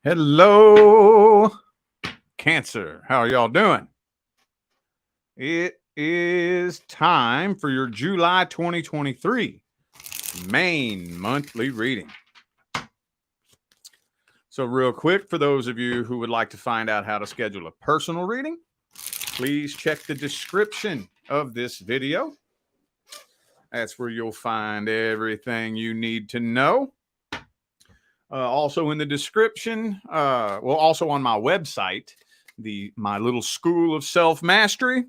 Hello, Cancer. How are y'all doing? It is time for your July 2023 main monthly reading. So, real quick, for those of you who would like to find out how to schedule a personal reading, please check the description of this video. That's where you'll find everything you need to know. Also in the description, also on my website, my little school of self-mastery.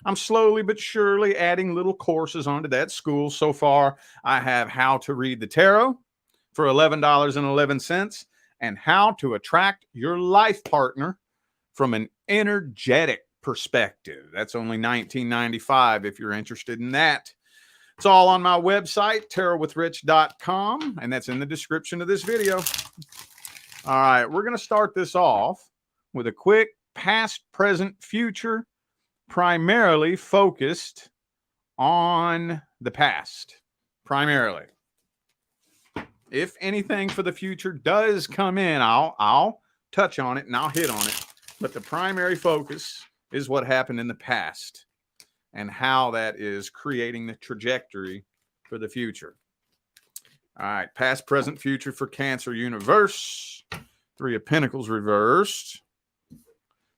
I'm slowly but surely adding little courses onto that school. So far, I have how to read the tarot for $11.11 and how to attract your life partner from an energetic perspective. That's only $19.95 if you're interested in that. It's all on my website, tarotwithrich.com, and that's in the description of this video. All right, we're going to start this off with a quick past, present, future, primarily focused on the past, primarily. If anything for the future does come in, I'll touch on it and I'll hit on it. But the primary focus is what happened in the past and how that is creating the trajectory for the future. All right, past, present, future for Cancer Universe. Three of Pentacles reversed.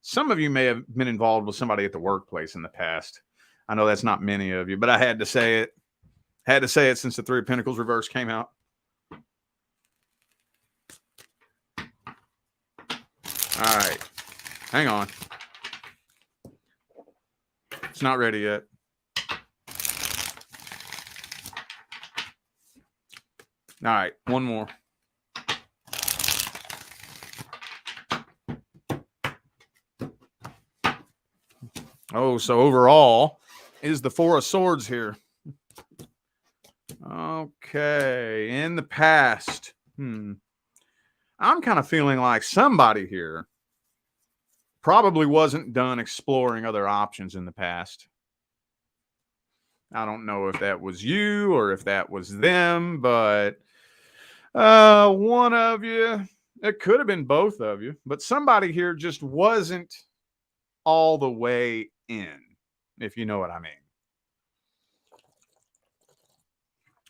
Some of you may have been involved with somebody at the workplace in the past. I know that's not many of you, but I had to say it. Had to say it since the Three of Pentacles reversed came out. All right, hang on. It's not ready yet. All right, one more. Oh, so overall is the Four of Swords here. Okay, in the past, I'm kind of feeling like somebody here probably wasn't done exploring other options in the past. I don't know if that was you or if that was them, but one of you, it could have been both of you, but somebody here just wasn't all the way in, if you know what I mean.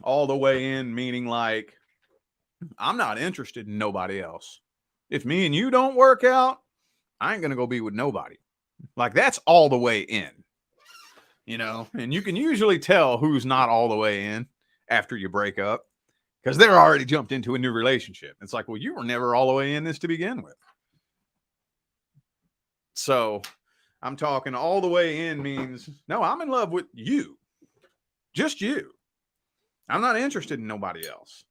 All the way in, meaning like, I'm not interested in nobody else. If me and you don't work out, I ain't going to go be with nobody. Like, that's all the way in, you know, and you can usually tell who's not all the way in after you break up because they're already jumped into a new relationship. It's like, well, you were never all the way in this to begin with. So I'm talking all the way in means, no, I'm in love with you. Just you. I'm not interested in nobody else.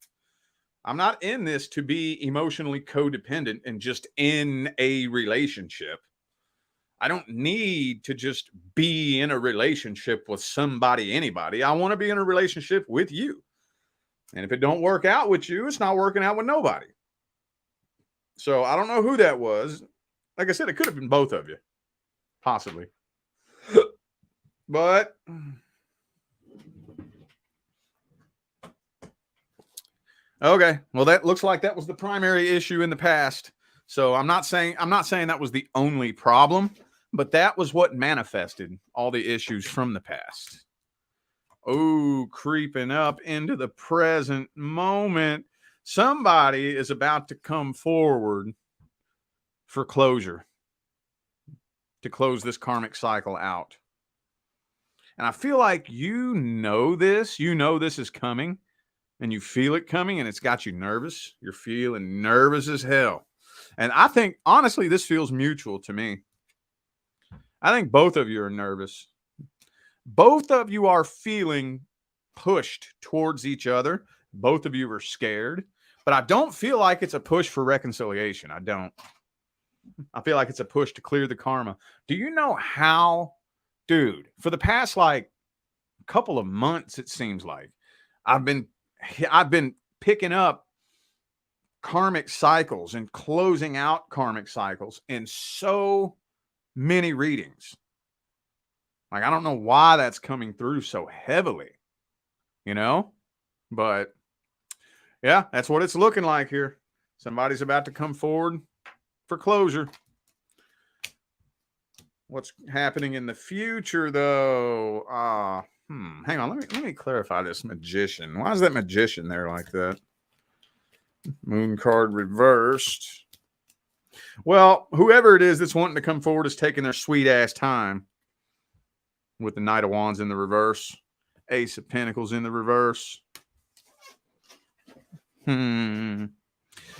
I'm not in this to be emotionally codependent and just in a relationship. I don't need to just be in a relationship with somebody, anybody. I want to be in a relationship with you. And if it don't work out with you, it's not working out with nobody. So I don't know who that was. Like I said, it could have been both of you. Possibly. But okay, well, that looks like that was the primary issue in the past. So I'm not saying that was the only problem, but that was what manifested all the issues from the past. Oh, creeping up into the present moment. Somebody is about to come forward for closure, to close this karmic cycle out. And I feel like you know this is coming. And you feel it coming and it's got you nervous. You're feeling nervous as hell. And I think, honestly, this feels mutual to me. I think both of you are nervous. Both of you are feeling pushed towards each other. Both of you are scared. But I don't feel like it's a push for reconciliation. I don't. I feel like it's a push to clear the karma. Do you know how, dude, for the past like couple of months, it seems like, I've been picking up karmic cycles and closing out karmic cycles in so many readings. Like, I don't know why that's coming through so heavily, you know, but yeah, that's what it's looking like here. Somebody's about to come forward for closure. What's happening in the future, though? Hang on. Let me clarify this magician. Why is that magician there like that? Moon card reversed. Well, whoever it is that's wanting to come forward is taking their sweet ass time with the Knight of Wands in the reverse, Ace of Pentacles in the reverse.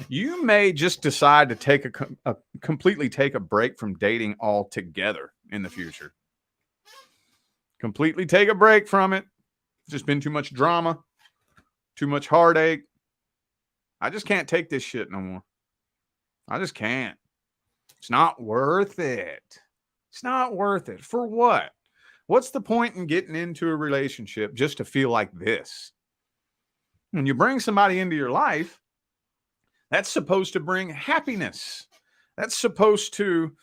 You may just decide to take completely take a break from dating altogether in the future. Completely take a break from it. Just been too much drama, too much heartache. I just can't take this shit no more. I just can't. It's not worth it. It's not worth it. For what? What's the point in getting into a relationship just to feel like this? When you bring somebody into your life, that's supposed to bring happiness. That's supposed to,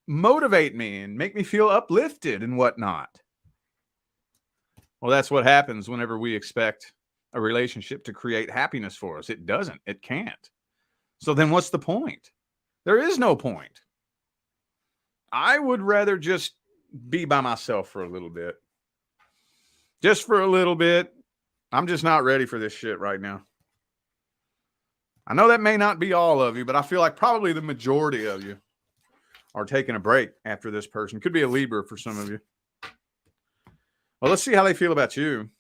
motivate me and make me feel uplifted and whatnot. Well, that's what happens whenever we expect a relationship to create happiness for us. It doesn't. It can't. So then what's the point? There is no point. I would rather just be by myself for a little bit. Just for a little bit. I'm just not ready for this shit right now. I know that may not be all of you, but I feel like probably the majority of you are taking a break after this person. Could be a Libra for some of you. Well, let's see how they feel about you.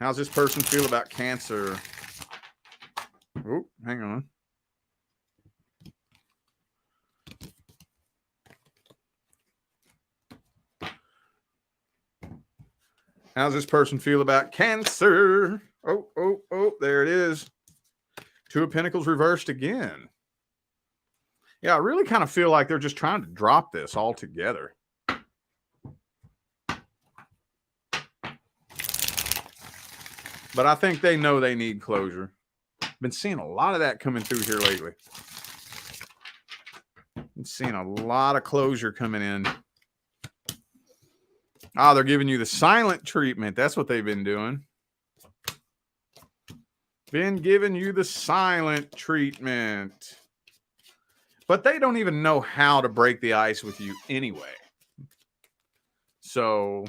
How's this person feel about Cancer? Oh, hang on. How's this person feel about Cancer? Oh, there it is. Two of Pentacles reversed again. Yeah, I really kind of feel like they're just trying to drop this altogether. But I think they know they need closure. Been seeing a lot of that coming through here lately. Been seeing a lot of closure coming in. They're giving you the silent treatment. That's what they've been doing. Been giving you the silent treatment. But they don't even know how to break the ice with you anyway. So,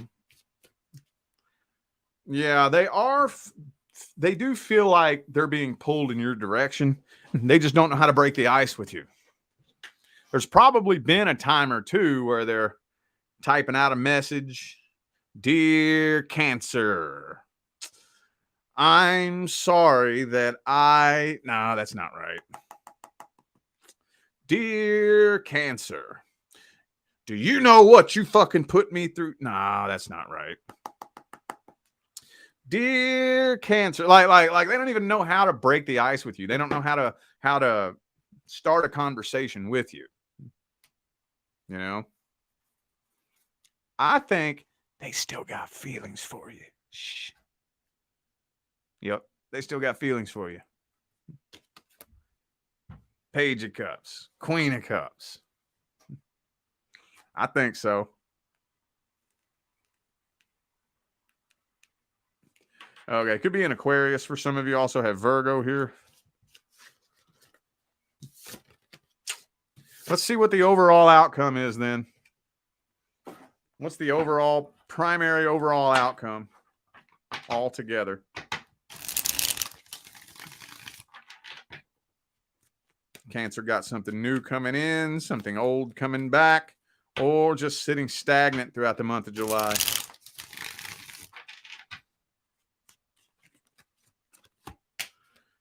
yeah, they do feel like they're being pulled in your direction. They just don't know how to break the ice with you. There's probably been a time or two where they're typing out a message. Dear Cancer, I'm sorry that no, that's not right. Dear Cancer, do you know what you fucking put me through? No, that's not right. Dear Cancer, like they don't even know how to break the ice with you. They don't know how to start a conversation with you. I think they still got feelings for you. Shh. Yep, they still got feelings for you. Page of Cups, Queen of Cups. I think so. Okay, could be an Aquarius for some of you. Also have Virgo here. Let's see what the overall outcome is then. What's the primary overall outcome altogether? Cancer got something new coming in, something old coming back, or just sitting stagnant throughout the month of July.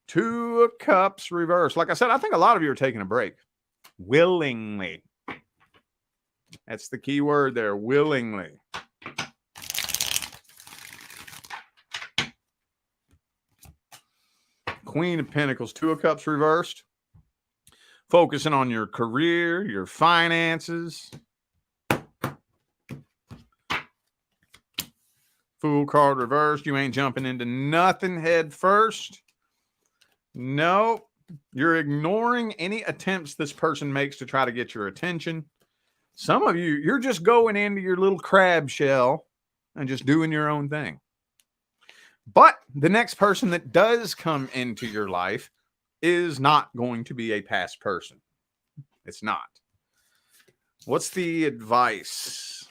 Two of Cups reversed. Like I said, I think a lot of you are taking a break. Willingly. That's the key word there, willingly. Queen of Pentacles, Two of Cups reversed. Focusing on your career, your finances. Fool card reversed. You ain't jumping into nothing head first. Nope. You're ignoring any attempts this person makes to try to get your attention. Some of you, you're just going into your little crab shell and just doing your own thing. But the next person that does come into your life is not going to be a past person. It's not. What's the advice?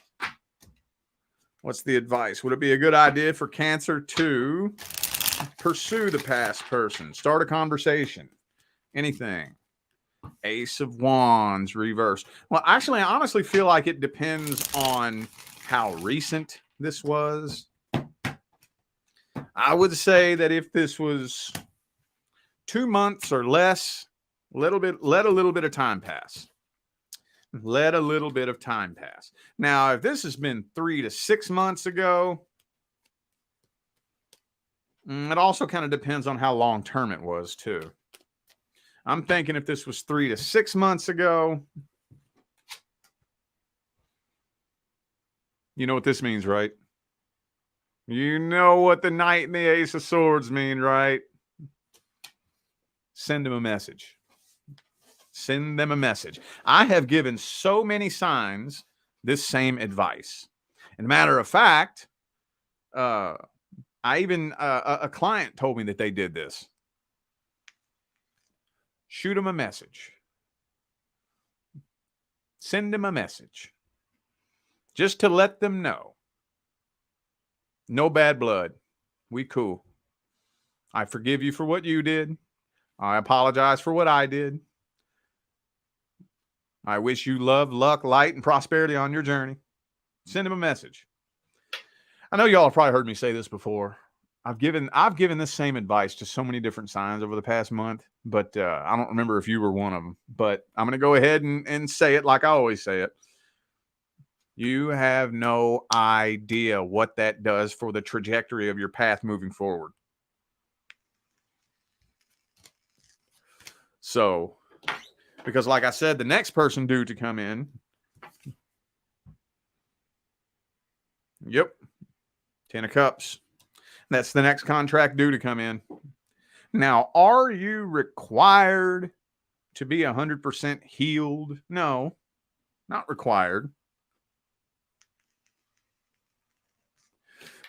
What's the advice? Would it be a good idea for Cancer to pursue the past person? Start a conversation? Anything? Ace of Wands reverse. Well, actually, I honestly feel like it depends on how recent this was. I would say that if this was 2 months or less, let a little bit of time pass. Let a little bit of time pass. Now, if this has been 3 to 6 months ago, it also kind of depends on how long term it was, too. I'm thinking if this was 3 to 6 months ago, you know what this means, right? You know what the Knight and the Ace of Swords mean, right? Send them a message. Send them a message. I have given so many signs this same advice. And matter of fact, a client told me that they did this. Shoot them a message. Send them a message. Just to let them know. No bad blood. We cool. I forgive you for what you did. I apologize for what I did. I wish you love, luck, light, and prosperity on your journey. Send him a message. I know y'all have probably heard me say this before. I've given this same advice to so many different signs over the past month, but I don't remember if you were one of them. But I'm going to go ahead and say it like I always say it. You have no idea what that does for the trajectory of your path moving forward. So, because like I said, the next person due to come in. Yep. 10 of Cups. That's the next contract due to come in. Now, are you required to be 100% healed? No, not required.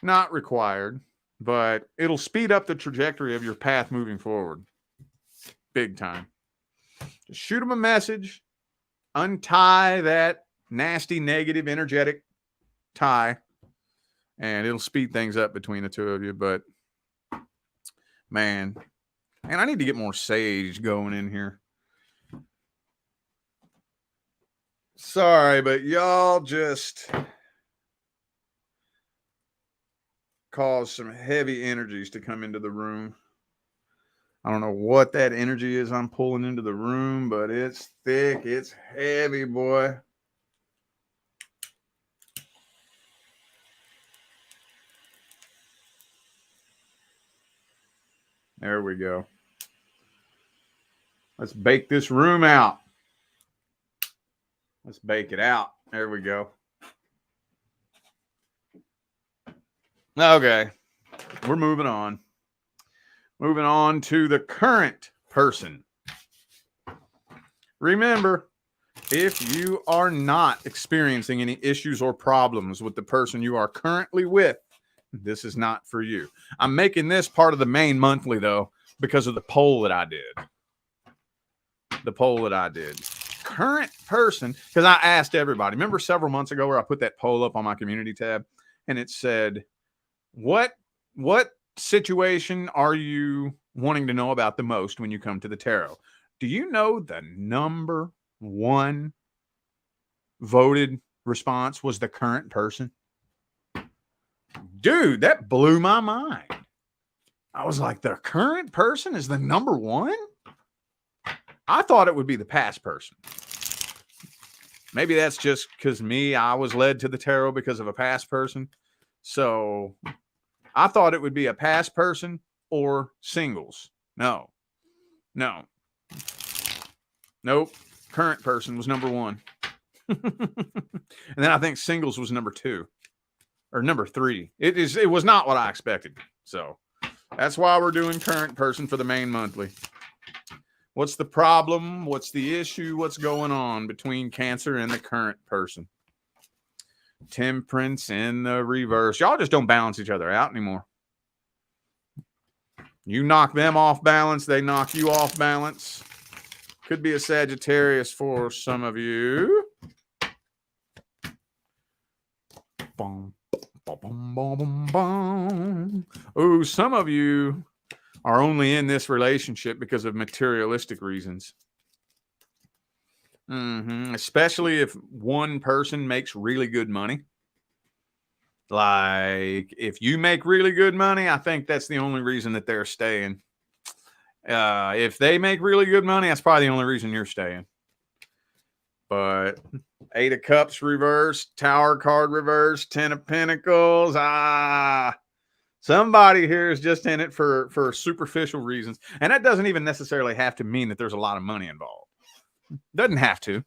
Not required, but it'll speed up the trajectory of your path moving forward. Big time. Just shoot them a message. Untie that nasty, negative, energetic tie. And it'll speed things up between the two of you. But, man, I need to get more sage going in here. Sorry, but y'all just caused some heavy energies to come into the room. I don't know what that energy is I'm pulling into the room, but it's thick. It's heavy, boy. There we go. Let's bake this room out. Let's bake it out. There we go. Okay. We're moving on. Moving on to the current person. Remember, if you are not experiencing any issues or problems with the person you are currently with, this is not for you. I'm making this part of the main monthly, though, because of the poll that I did. The poll that I did. Current person, because I asked everybody. Remember several months ago where I put that poll up on my community tab, and it said, what situation are you wanting to know about the most when you come to the tarot? Do you know the number one voted response was the current person? Dude, that blew my mind. I was like, the current person is the number one? I thought it would be the past person. Maybe that's just because I was led to the tarot because of a past person. So I thought it would be a past person or singles. No. Nope. Current person was number one. And then I think singles was number two. Or number three. It was not what I expected. So that's why we're doing current person for the main monthly. What's the problem? What's the issue? What's going on between Cancer and the current person? Temperance in the reverse. Y'all just don't balance each other out anymore. You knock them off balance, they knock you off balance. Could be a Sagittarius for some of you. Boom, boom, boom, boom, boom. Oh, some of you are only in this relationship because of materialistic reasons. Especially if one person makes really good money. Like, if you make really good money, I think that's the only reason that they're staying. If they make really good money, that's probably the only reason you're staying. But 8 of Cups reversed, Tower card reversed, 10 of Pentacles. Somebody here is just in it for superficial reasons. And that doesn't even necessarily have to mean that there's a lot of money involved. Doesn't have to.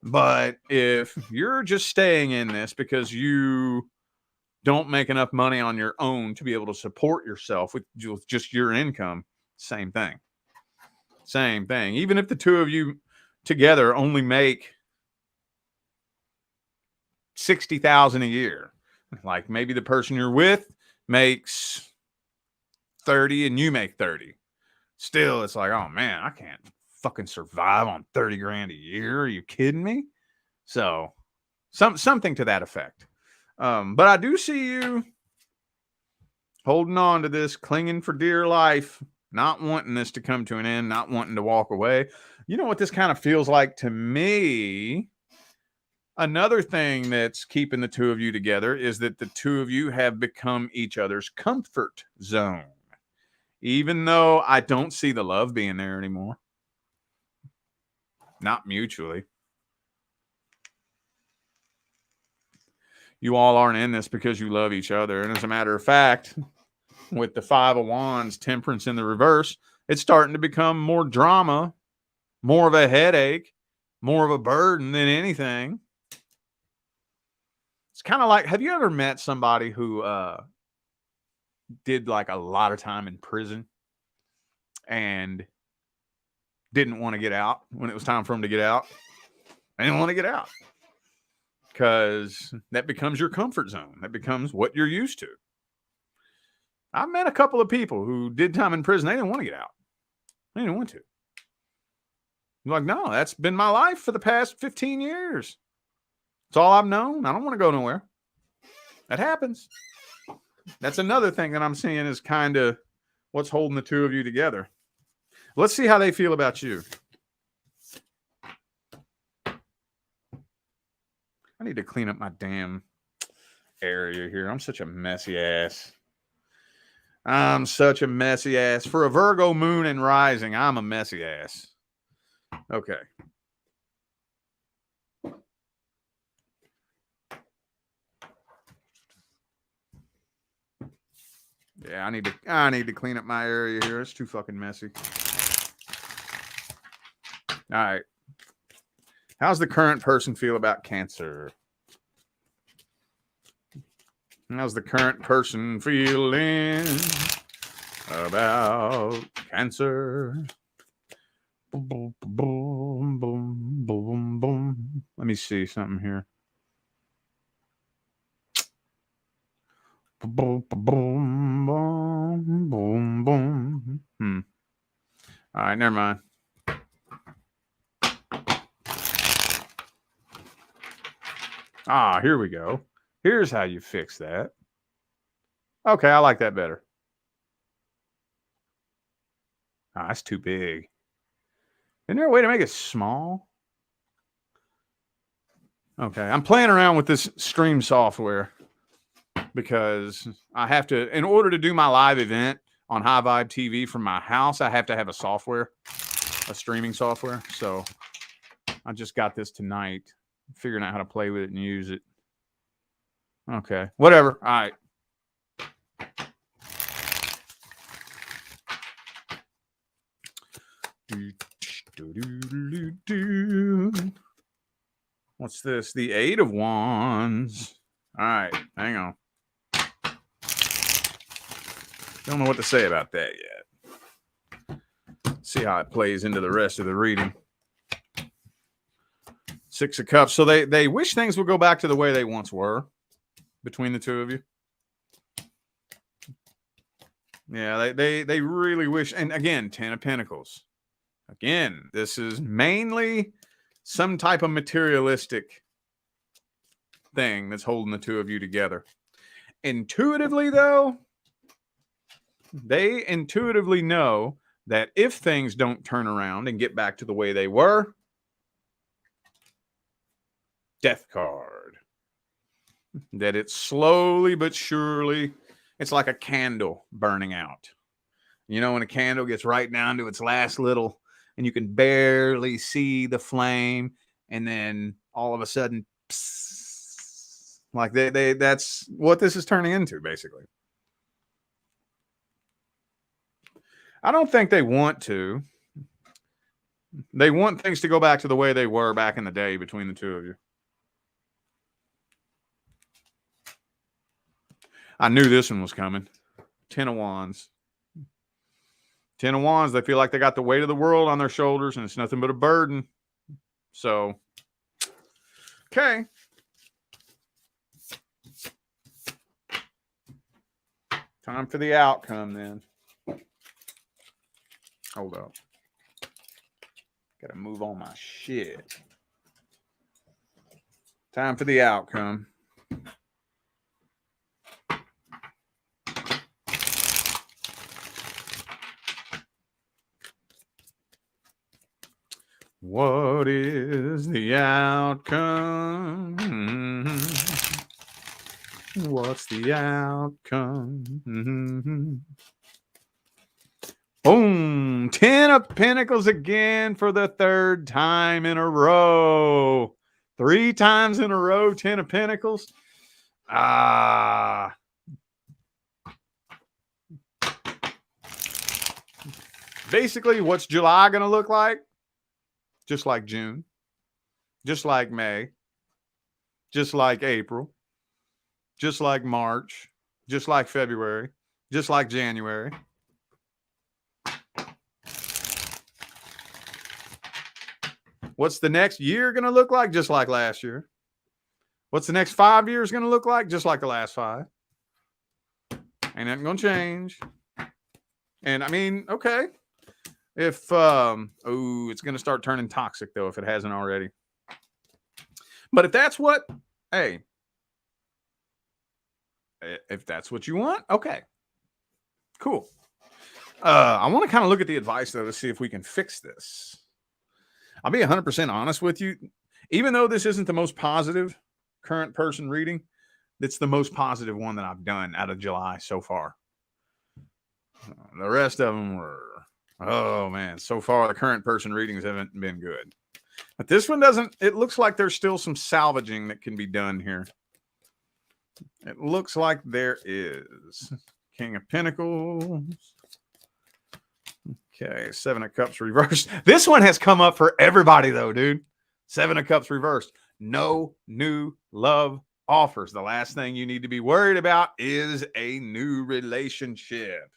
But if you're just staying in this because you don't make enough money on your own to be able to support yourself with just your income, same thing. Same thing. Even if the two of you together only make $60,000 a year, like maybe the person you're with makes 30 and you make 30. Still, it's like, oh man, I can't fucking survive on 30 grand a year. Are you kidding me? So something to that effect. But I do see you holding on to this, clinging for dear life, not wanting this to come to an end, not wanting to walk away. You know what this kind of feels like to me? Another thing that's keeping the two of you together is that the two of you have become each other's comfort zone. Even though I don't see the love being there anymore. Not mutually. You all aren't in this because you love each other. And as a matter of fact, with the 5 of Wands, Temperance in the reverse, it's starting to become more drama, more of a headache, more of a burden than anything. It's kind of like, have you ever met somebody who did like a lot of time in prison and didn't want to get out when it was time for them to get out? They didn't want to get out because that becomes your comfort zone. That becomes what you're used to. I've met a couple of people who did time in prison. They didn't want to get out. They didn't want to. I'm like, no, that's been my life for the past 15 years. It's all I've known. I don't want to go nowhere. That happens. That's another thing that I'm seeing is kind of what's holding the two of you together. Let's see how they feel about you. I need to clean up my damn area here. I'm such a messy ass. I'm such a messy ass. For a Virgo moon and rising, I'm a messy ass. Okay. Yeah, I need to clean up my area here. It's too fucking messy. All right. How's the current person feel about Cancer? How's the current person feeling about Cancer? Boom, boom, boom, boom, boom. Let me see something here. Boom, boom, boom, boom, boom. All right, never mind. Here we go. Here's how you fix that. Okay, I like that better. That's too big. Isn't there a way to make it small? Okay, I'm playing around with this stream software because I have to, in order to do my live event on High Vibe TV from my house, I have to have a streaming software. So I just got this tonight, figuring out how to play with it and use it. Okay, whatever. All right. What's this? The 8 of Wands. All right, hang on. Don't know what to say about that yet. See how it plays into the rest of the reading. 6 of Cups. So they wish things would go back to the way they once were between the two of you. Yeah, they really wish. And again, 10 of Pentacles. Again, this is mainly some type of materialistic thing that's holding the two of you together. Intuitively, though, they intuitively know that if things don't turn around and get back to the way they were, Death card, that it's slowly but surely, it's like a candle burning out. You know, when a candle gets right down to its last little and you can barely see the flame, and then all of a sudden, psst, like that's what this is turning into, basically. I don't think they want to. They want things to go back to the way they were back in the day between the two of you. I knew this one was coming. 10 of Wands. 10 of Wands, they feel like they got the weight of the world on their shoulders and it's nothing but a burden. So, okay. Time for the outcome then. Hold up. Got to move on my shit. Time for the outcome. What is the outcome? What's the outcome? Boom. 10 of Pentacles again for the third time in a row. 3 times in a row, 10 of Pentacles. Basically, what's July going to look like? Just like June, just like May, just like April, just like March, just like February, just like January. What's the next year going to look like? Just like last year. What's the next 5 years going to look like? Just like the last 5. Ain't nothing going to change. And I mean, okay. If, it's going to start turning toxic, though, if it hasn't already. But if that's what, hey, if that's what you want, okay. Cool. I want to kind of look at the advice, though, to see if we can fix this. I'll be 100% honest with you. Even though this isn't the most positive current person reading, it's the most positive one that I've done out of July so far. The rest of them were... oh, man. So far, the current person readings haven't been good. But this one doesn't... it looks like there's still some salvaging that can be done here. It looks like there is. King of Pentacles. Okay, 7 of Cups reversed. This one has come up for everybody, though, dude. 7 of Cups reversed. No new love offers. The last thing you need to be worried about is a new relationship.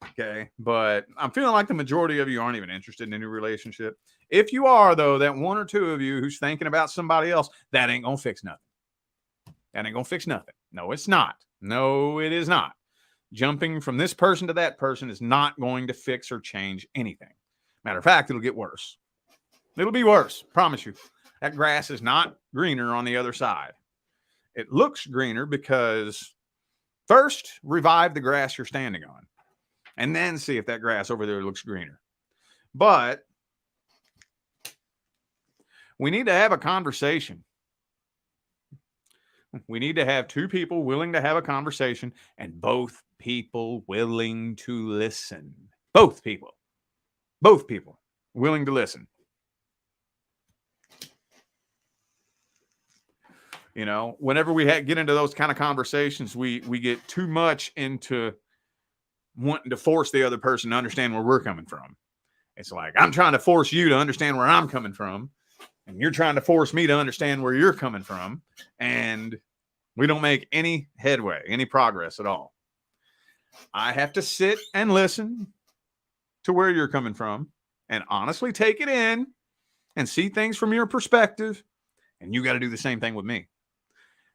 Okay, but I'm feeling like the majority of you aren't even interested in a new relationship. If you are, though, that 1 or 2 of you who's thinking about somebody else, that ain't gonna fix nothing. That ain't gonna fix nothing. No, it's not. No, it is not. Jumping from this person to that person is not going to fix or change anything. Matter of fact, it'll get worse. It'll be worse. Promise you. That grass is not greener on the other side. It looks greener because first, revive the grass you're standing on. And then see if that grass over there looks greener. But we need to have a conversation. We need to have 2 people willing to have a conversation and both people willing to listen. Both people willing to listen. You know, whenever we get into those kind of conversations, we get too much into wanting to force the other person to understand where we're coming from. It's like, I'm trying to force you to understand where I'm coming from, and you're trying to force me to understand where you're coming from, and we don't make any headway, any progress at all. I have to sit and listen to where you're coming from and honestly take it in and see things from your perspective, and you got to do the same thing with me.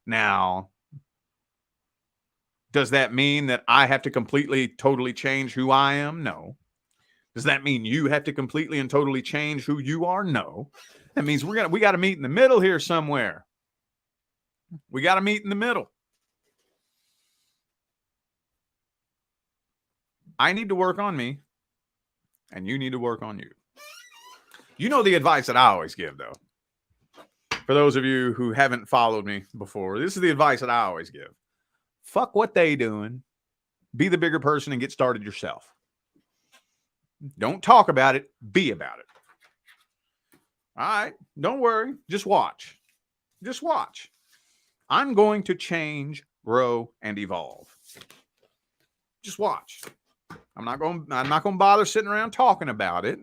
Now, Does that mean that I have to completely, totally change who I am? No. Does that mean you have to completely and totally change who you are? No. That means we got to meet in the middle here somewhere. We got to meet in the middle. I need to work on me, and you need to work on you. You know the advice that I always give, though. For those of you who haven't followed me before, this is the advice that I always give. Fuck what they doing. Be the bigger person and get started yourself. Don't talk about it. Be about it. All right. Don't worry. Just watch. Just watch. I'm going to change, grow, and evolve. Just watch. I'm not going to bother sitting around talking about it.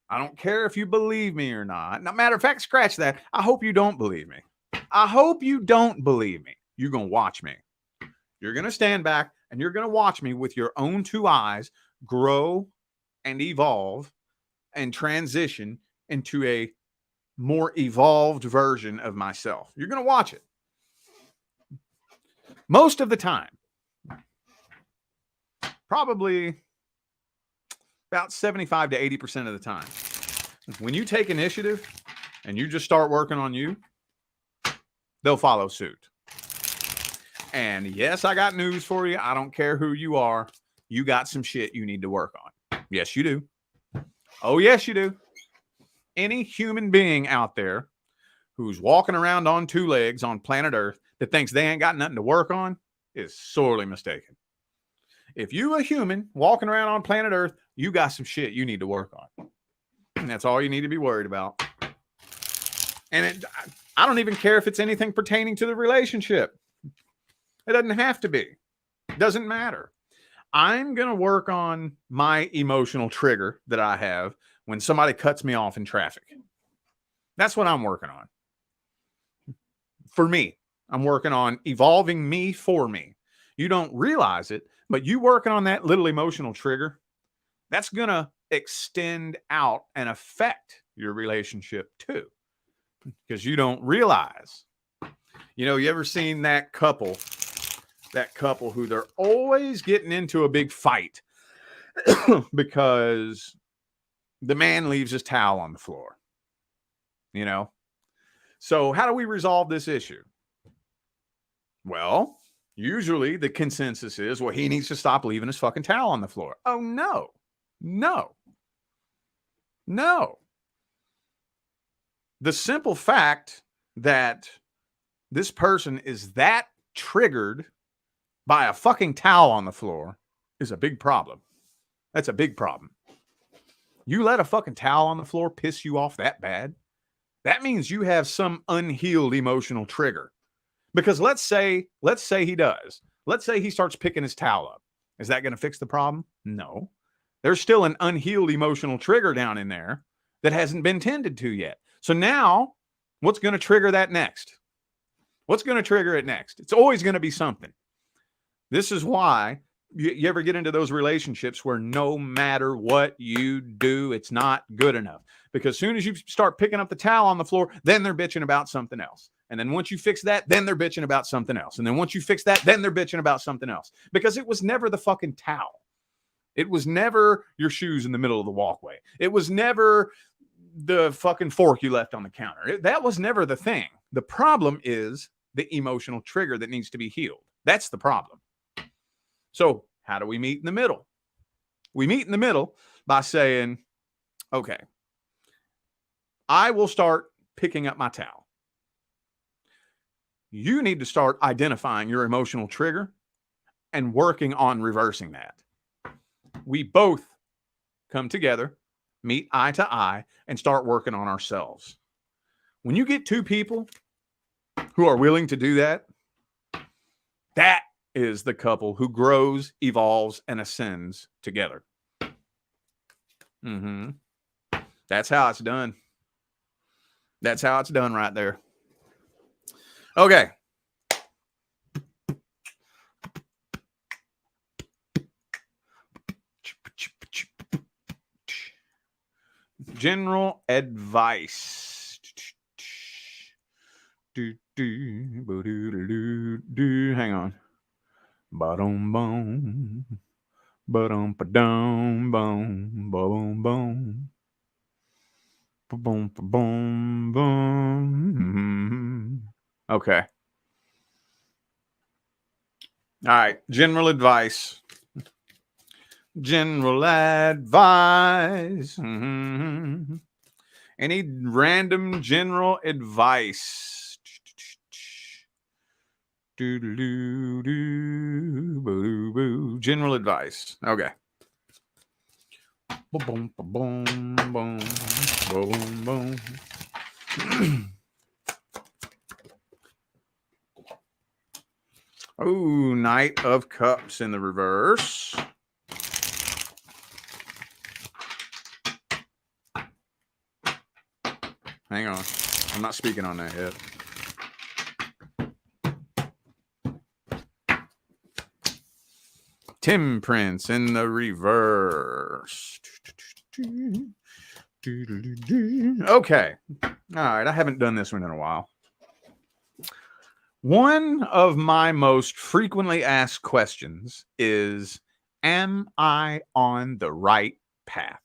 I don't care if you believe me or not. No matter of fact, scratch that. I hope you don't believe me. I hope you don't believe me. You're going to watch me. You're going to stand back and you're going to watch me with your own two eyes grow and evolve and transition into a more evolved version of myself. You're going to watch it. Most of the time, probably about 75 to 80% of the time, when you take initiative and you just start working on you, they'll follow suit. And yes, I got news for you. I don't care who you are. You got some shit you need to work on. Yes, you do. Oh, yes, you do. Any human being out there who's walking around on two legs on planet Earth that thinks they ain't got nothing to work on is sorely mistaken. If you a human walking around on planet Earth, you got some shit you need to work on. And that's all you need to be worried about. And I don't even care if it's anything pertaining to the relationship. It doesn't have to be. It doesn't matter. I'm going to work on my emotional trigger that I have when somebody cuts me off in traffic. That's what I'm working on. For me, I'm working on evolving me for me. You don't realize it, but you working on that little emotional trigger, that's going to extend out and affect your relationship too. Because you don't realize. You know, you ever seen that couple who they're always getting into a big fight because the man leaves his towel on the floor, you know? So how do we resolve this issue? Well, usually the consensus is, well, he needs to stop leaving his fucking towel on the floor. Oh, no. The simple fact that this person is that triggered by a fucking towel on the floor is a big problem. That's a big problem. You let a fucking towel on the floor piss you off that bad, that means you have some unhealed emotional trigger. Because let's say he does. Let's say he starts picking his towel up. Is that going to fix the problem? No. There's still an unhealed emotional trigger down in there that hasn't been tended to yet. So now, what's going to trigger that next? What's going to trigger it next? It's always going to be something. This is why you ever get into those relationships where no matter what you do, it's not good enough. Because as soon as you start picking up the towel on the floor, then they're bitching about something else. And then once you fix that, then they're bitching about something else. And then once you fix that, then they're bitching about something else. Because it was never the fucking towel. It was never your shoes in the middle of the walkway. It was never the fucking fork you left on the counter. That was never the thing. The problem is the emotional trigger that needs to be healed. That's the problem. So how do we meet in the middle? We meet in the middle by saying, okay, I will start picking up my towel. You need to start identifying your emotional trigger and working on reversing that. We both come together, meet eye to eye, and start working on ourselves. When you get two people who are willing to do that, that is the couple who grows, evolves, and ascends together. That's how it's done. That's how it's done right there. Okay. General advice. Hang on. Ba-dum boom. Ba-dum ba-dum boom. Ba-boom boom. Ba-boom ba-boom boom. Okay. All right. General advice. General advice. Any random general advice? General advice. Okay. Boom, boom, boom, boom, boom. Oh, Knight of Cups in the reverse. Hang on. I'm not speaking on that yet. Temperance in the reverse. Okay. All right. I haven't done this one in a while. One of my most frequently asked questions is, am I on the right path?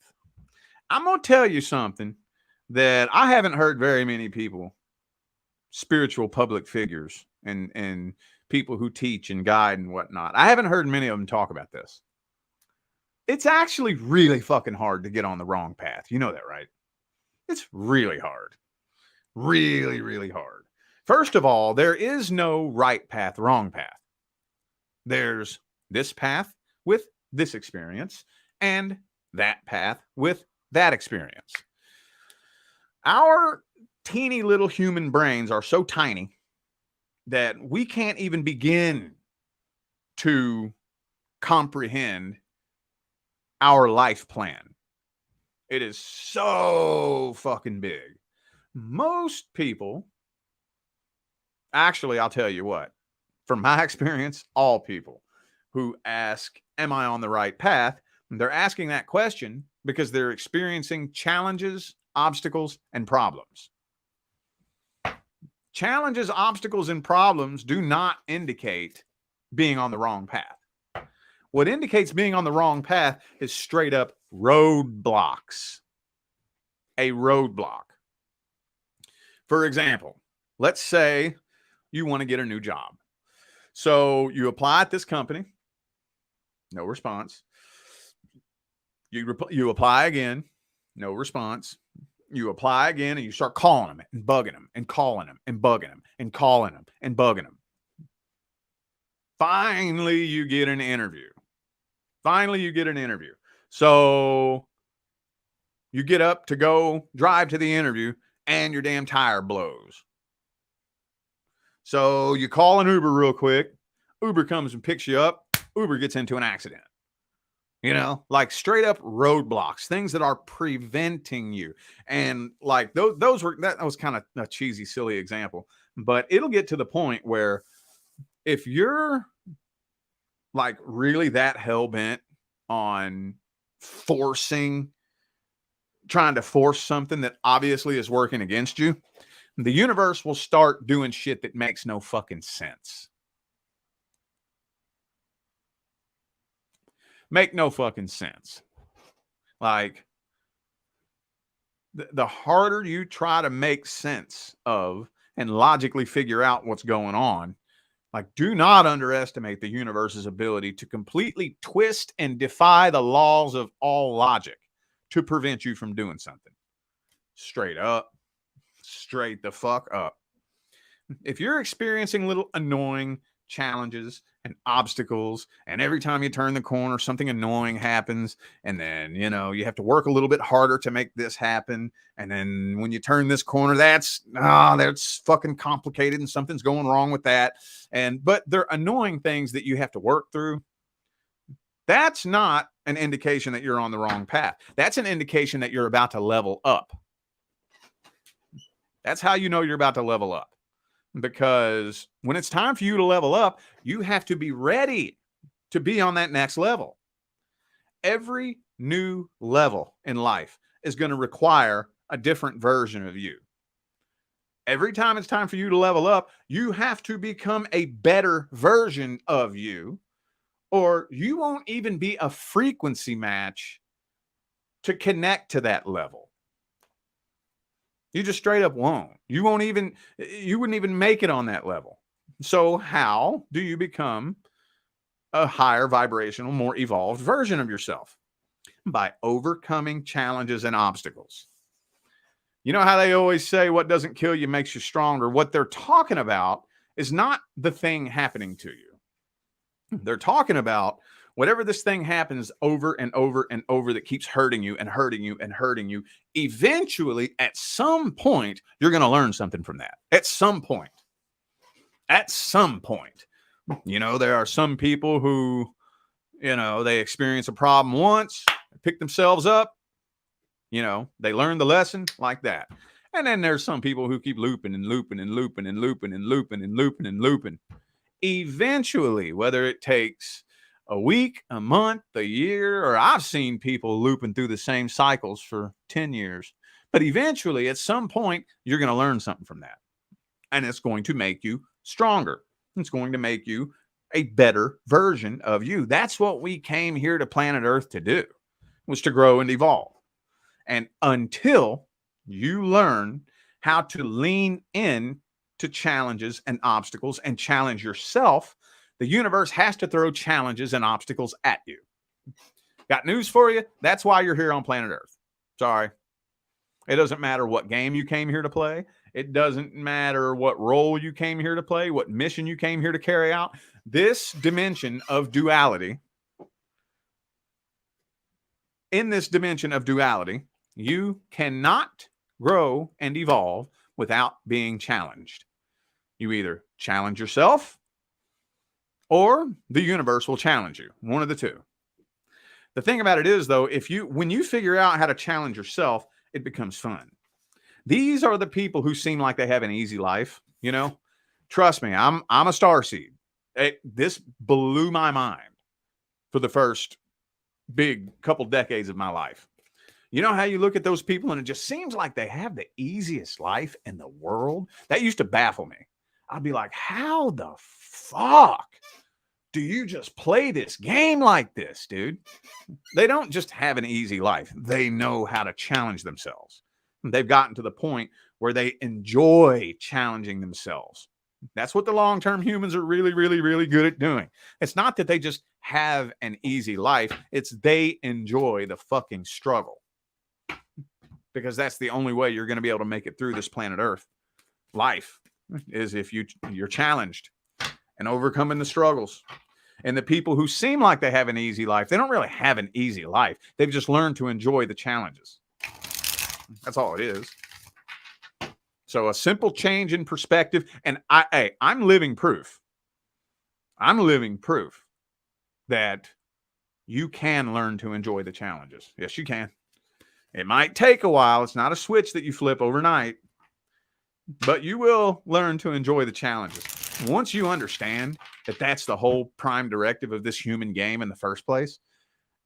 I'm going to tell you something that I haven't heard very many people, spiritual public figures and people who teach and guide and whatnot. I haven't heard many of them talk about this. It's actually really fucking hard to get on the wrong path. You know that, right? It's really hard. Really, really hard. First of all, there is no right path, wrong path. There's this path with this experience and that path with that experience. Our teeny little human brains are so tiny that we can't even begin to comprehend our life plan. It is so fucking big. Most people, actually, I'll tell you what, from my experience, all people who ask, am I on the right path? They're asking that question because they're experiencing challenges, obstacles, and problems. Challenges, obstacles, and problems do not indicate being on the wrong path. What indicates being on the wrong path is straight up roadblocks. A roadblock. For example, let's say you want to get a new job. So you apply at this company, no response. You apply again, no response. You apply again and you start calling them and bugging them and calling them and bugging them and calling them and bugging them. Finally, you get an interview. So you get up to go drive to the interview and your damn tire blows. So you call an Uber real quick. Uber comes and picks you up. Uber gets into an accident. You know, like straight up roadblocks, things that are preventing you. And like those were, that was kind of a cheesy, silly example, but it'll get to the point where if you're like really that hell-bent on trying to force something that obviously is working against you, the universe will start doing shit that makes no fucking sense. Make no fucking sense. Like, the harder you try to make sense of and logically figure out what's going on, like, do not underestimate the universe's ability to completely twist and defy the laws of all logic to prevent you from doing something. Straight the fuck up. If you're experiencing little annoying challenges and obstacles, and every time you turn the corner, something annoying happens, and then, you know, you have to work a little bit harder to make this happen, and then when you turn this corner, that's fucking complicated and something's going wrong with that. But they're annoying things that you have to work through. That's not an indication that you're on the wrong path. That's an indication that you're about to level up. That's how you know you're about to level up. Because when it's time for you to level up, you have to be ready to be on that next level. Every new level in life is going to require a different version of you. Every time it's time for you to level up, you have to become a better version of you or you won't even be a frequency match to connect to that level. You just straight up won't. You wouldn't even make it on that level. So how do you become a higher vibrational, more evolved version of yourself? By overcoming challenges and obstacles. You know how they always say what doesn't kill you makes you stronger? What they're talking about is not the thing happening to you. They're talking about whatever this thing happens over and over and over that keeps hurting you and hurting you and hurting you. Eventually, at some point, you're going to learn something from that. At some point. At some point. You know, there are some people who, you know, they experience a problem once, pick themselves up, you know, they learn the lesson like that. And then there's some people who keep looping and looping and looping and looping and looping and looping and looping. Eventually, whether it takes a week, a month, a year, or I've seen people looping through the same cycles for 10 years. But eventually, at some point, you're going to learn something from that. And it's going to make you stronger. It's going to make you a better version of you. That's what we came here to planet Earth to do, was to grow and evolve. And until you learn how to lean in to challenges and obstacles and challenge yourself, the universe has to throw challenges and obstacles at you. Got news for you. That's why you're here on planet Earth. Sorry. It doesn't matter what game you came here to play. It doesn't matter what role you came here to play, what mission you came here to carry out. This dimension of duality, in this dimension of duality, you cannot grow and evolve without being challenged. You either challenge yourself or the universe will challenge you. One of the two. The thing about it is, though, when you figure out how to challenge yourself, it becomes fun. These are the people who seem like they have an easy life. You know, trust me, I'm a starseed. This blew my mind for the first big couple decades of my life. You know how you look at those people and it just seems like they have the easiest life in the world? That used to baffle me. I'd be like, how the fuck do you just play this game like this, dude? They don't just have an easy life. They know how to challenge themselves. They've gotten to the point where they enjoy challenging themselves. That's what the long-term humans are really, really, really good at doing. It's not that they just have an easy life. It's they enjoy the fucking struggle. Because that's the only way you're going to be able to make it through this planet Earth. Life is if you're challenged and overcoming the struggles. And the people who seem like they have an easy life, they don't really have an easy life. They've just learned to enjoy the challenges. That's all it is. So a simple change in perspective. And I'm living proof. I'm living proof that you can learn to enjoy the challenges. Yes, you can. It might take a while. It's not a switch that you flip overnight, but you will learn to enjoy the challenges. Once you understand that that's the whole prime directive of this human game in the first place,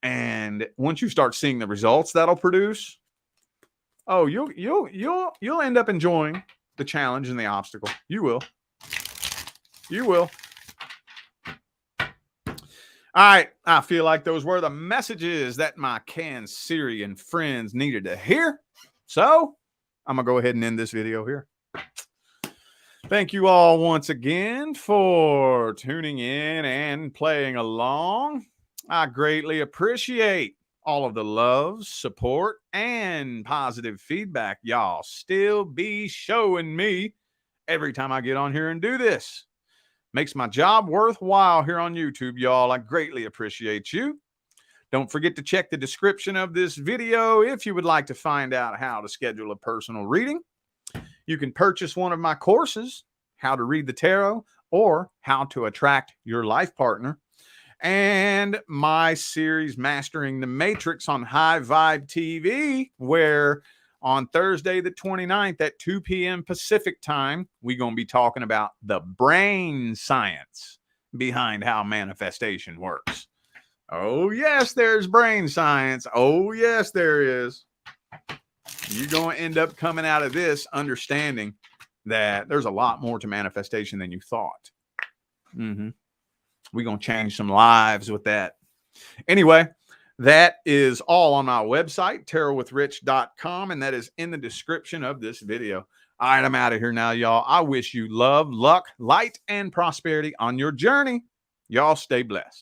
and once you start seeing the results that'll produce, oh, you'll end up enjoying the challenge and the obstacle. You will. You will. All right, I feel like those were the messages that my Cancerian friends needed to hear. So I'm going to go ahead and end this video here. Thank you all once again for tuning in and playing along. I greatly appreciate all of the love, support, and positive feedback y'all still be showing me every time I get on here and do this. Makes my job worthwhile here on YouTube, y'all. I greatly appreciate you. Don't forget to check the description of this video if you would like to find out how to schedule a personal reading. You can purchase one of my courses, How to Read the Tarot or How to Attract Your Life Partner, and my series, Mastering the Matrix, on High Vibe TV, where on Thursday the 29th at 2 p.m. Pacific time, we're going to be talking about the brain science behind how manifestation works. Oh, yes, there's brain science. Oh, yes, there is. You're going to end up coming out of this understanding that there's a lot more to manifestation than you thought. We're going to change some lives with that. Anyway, that is all on my website, tarotwithrich.com, and that is in the description of this video. All right, I'm out of here now, y'all. I wish you love, luck, light, and prosperity on your journey. Y'all stay blessed.